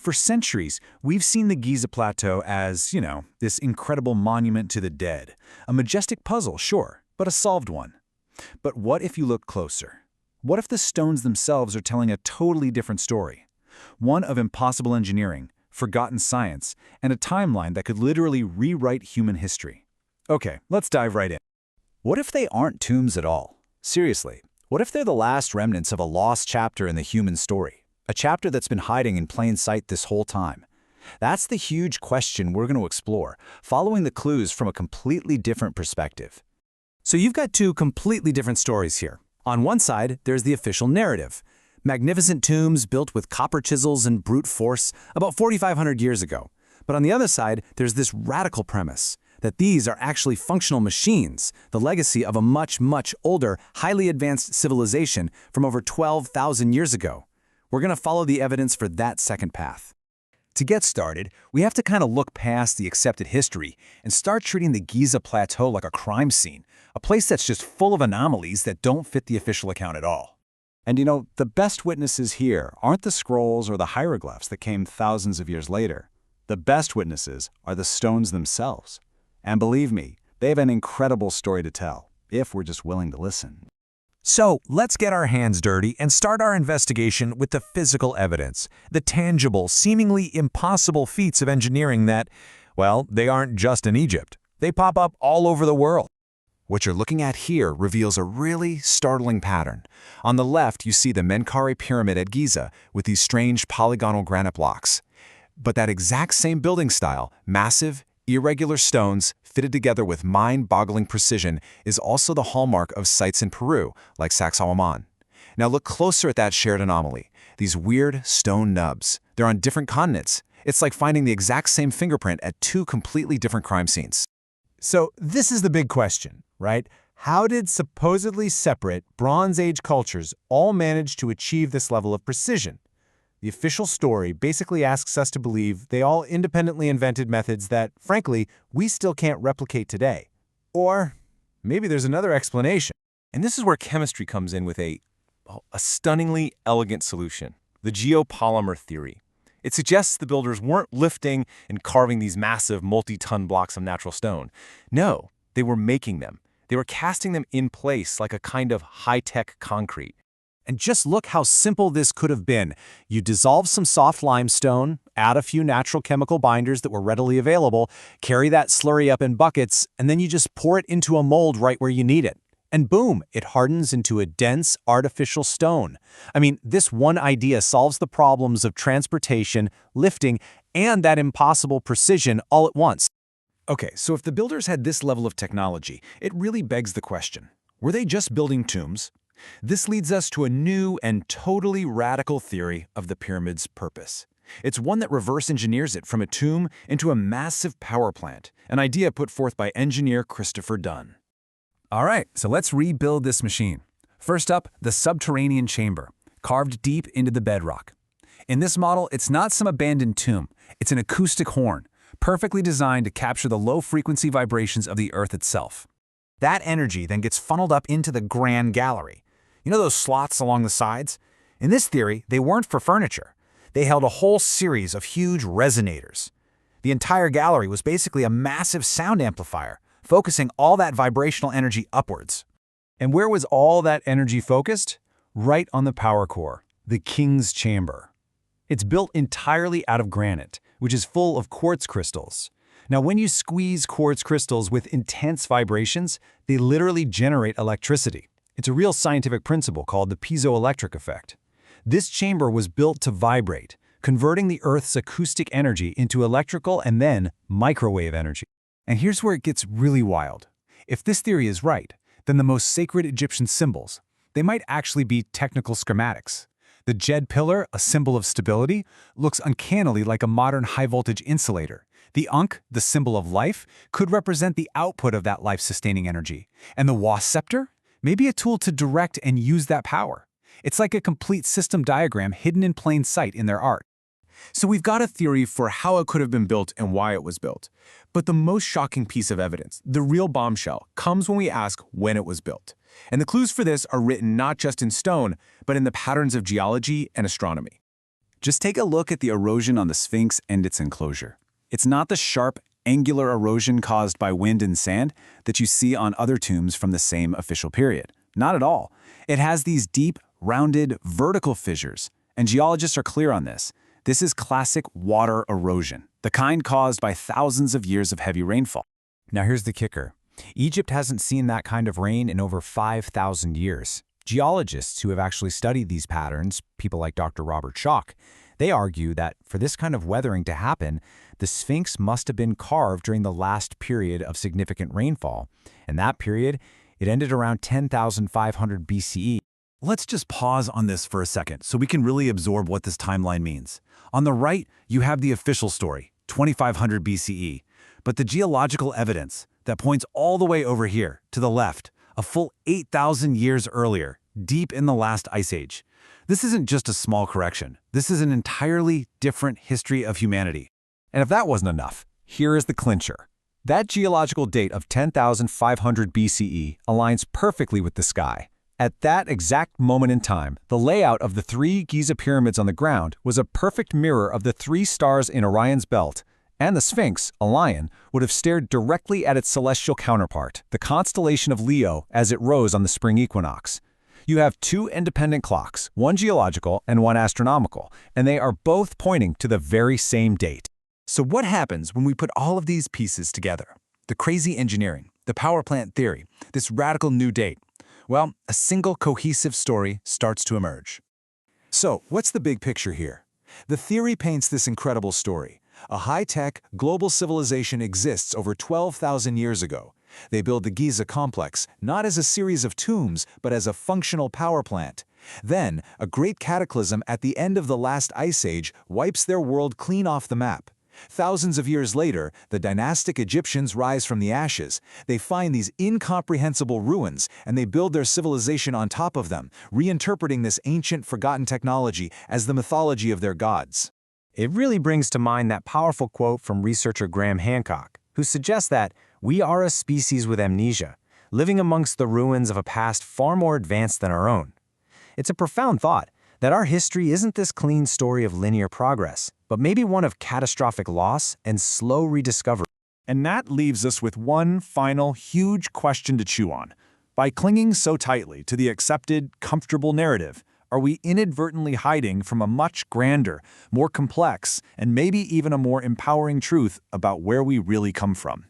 For centuries, we've seen the Giza Plateau as, this incredible monument to the dead. A majestic puzzle, sure, but a solved one. But what if you look closer? What if the stones themselves are telling a totally different story? One of impossible engineering, forgotten science, and a timeline that could literally rewrite human history. Okay, let's dive right in. What if they aren't tombs at all? Seriously, what if they're the last remnants of a lost chapter in the human story? A chapter that's been hiding in plain sight this whole time? That's the huge question we're going to explore, following the clues from a completely different perspective. So you've got two completely different stories here. On one side, there's the official narrative. Magnificent tombs built with copper chisels and brute force about 4,500 years ago. But on the other side, there's this radical premise that these are actually functional machines, the legacy of a much, much older, highly advanced civilization from over 12,000 years ago. We're going to follow the evidence for that second path. To get started, we have to kind of look past the accepted history and start treating the Giza Plateau like a crime scene, a place that's just full of anomalies that don't fit the official account at all. And the best witnesses here aren't the scrolls or the hieroglyphs that came thousands of years later. The best witnesses are the stones themselves. And believe me, they have an incredible story to tell, if we're just willing to listen. So let's get our hands dirty and start our investigation with the physical evidence, the tangible, seemingly impossible feats of engineering that, well, they aren't just in Egypt. They pop up all over the world. What you're looking at here reveals a really startling pattern. On the left, you see the Menkaure Pyramid at Giza with these strange polygonal granite blocks. But that exact same building style, massive, irregular stones fitted together with mind-boggling precision, is also the hallmark of sites in Peru, like Sacsayhuaman. Now look closer at that shared anomaly. These weird stone nubs. They're on different continents. It's like finding the exact same fingerprint at two completely different crime scenes. So this is the big question, right? How did supposedly separate Bronze Age cultures all manage to achieve this level of precision? The official story basically asks us to believe they all independently invented methods that, frankly, we still can't replicate today. Or maybe there's another explanation. And this is where chemistry comes in with a stunningly elegant solution, the geopolymer theory. It suggests the builders weren't lifting and carving these massive multi-ton blocks of natural stone. No, they were making them. They were casting them in place like a kind of high-tech concrete. And just look how simple this could have been. You dissolve some soft limestone, add a few natural chemical binders that were readily available, carry that slurry up in buckets, and then you just pour it into a mold right where you need it. And boom, it hardens into a dense, artificial stone. I mean, this one idea solves the problems of transportation, lifting, and that impossible precision all at once. Okay, so if the builders had this level of technology, it really begs the question, were they just building tombs? This leads us to a new and totally radical theory of the pyramid's purpose. It's one that reverse engineers it from a tomb into a massive power plant, an idea put forth by engineer Christopher Dunn. All right, so let's rebuild this machine. First up, the subterranean chamber, carved deep into the bedrock. In this model, it's not some abandoned tomb. It's an acoustic horn, perfectly designed to capture the low-frequency vibrations of the Earth itself. That energy then gets funneled up into the Grand Gallery. You know those slots along the sides? In this theory, they weren't for furniture. They held a whole series of huge resonators. The entire gallery was basically a massive sound amplifier, focusing all that vibrational energy upwards. And where was all that energy focused? Right on the power core, the King's Chamber. It's built entirely out of granite, which is full of quartz crystals. Now, when you squeeze quartz crystals with intense vibrations, they literally generate electricity. It's a real scientific principle called the piezoelectric effect. This chamber was built to vibrate, converting the Earth's acoustic energy into electrical and then microwave energy. And here's where it gets really wild. If this theory is right, then the most sacred Egyptian symbols, they might actually be technical schematics. The Djed pillar, a symbol of stability, looks uncannily like a modern high-voltage insulator. The Ankh, the symbol of life, could represent the output of that life-sustaining energy. And the Wa scepter? Maybe a tool to direct and use that power. It's like a complete system diagram hidden in plain sight in their art. So we've got a theory for how it could have been built and why it was built. But the most shocking piece of evidence, the real bombshell, comes when we ask when it was built. And the clues for this are written not just in stone, but in the patterns of geology and astronomy. Just take a look at the erosion on the Sphinx and its enclosure. It's not the sharp, angular erosion caused by wind and sand that you see on other tombs from the same official period. Not at all. It has these deep, rounded, vertical fissures, and geologists are clear on this. This is classic water erosion, the kind caused by thousands of years of heavy rainfall. Now here's the kicker. Egypt hasn't seen that kind of rain in over 5,000 years. Geologists who have actually studied these patterns, people like Dr. Robert Schoch, they argue that for this kind of weathering to happen, the Sphinx must have been carved during the last period of significant rainfall. And that period, it ended around 10,500 BCE. Let's just pause on this for a second so we can really absorb what this timeline means. On the right, you have the official story, 2500 BCE, but the geological evidence that points all the way over here to the left, a full 8,000 years earlier, deep in the last ice age. This isn't just a small correction. This is an entirely different history of humanity. And if that wasn't enough, here is the clincher. That geological date of 10,500 BCE aligns perfectly with the sky. At that exact moment in time, the layout of the 3 Giza pyramids on the ground was a perfect mirror of the 3 stars in Orion's belt, and the Sphinx, a lion, would have stared directly at its celestial counterpart, the constellation of Leo, as it rose on the spring equinox. You have 2 independent clocks, one geological and one astronomical, and they are both pointing to the very same date. So what happens when we put all of these pieces together? The crazy engineering, the power plant theory, this radical new date. Well, a single cohesive story starts to emerge. So, what's the big picture here? The theory paints this incredible story. A high-tech, global civilization exists over 12,000 years ago. They build the Giza complex, not as a series of tombs, but as a functional power plant. Then, a great cataclysm at the end of the last ice age wipes their world clean off the map. Thousands of years later, the dynastic Egyptians rise from the ashes. They find these incomprehensible ruins, and they build their civilization on top of them, reinterpreting this ancient, forgotten technology as the mythology of their gods. It really brings to mind that powerful quote from researcher Graham Hancock, who suggests that we are a species with amnesia, living amongst the ruins of a past far more advanced than our own. It's a profound thought that our history isn't this clean story of linear progress, but maybe one of catastrophic loss and slow rediscovery. And that leaves us with one final huge question to chew on. By clinging so tightly to the accepted, comfortable narrative, are we inadvertently hiding from a much grander, more complex, and maybe even a more empowering truth about where we really come from?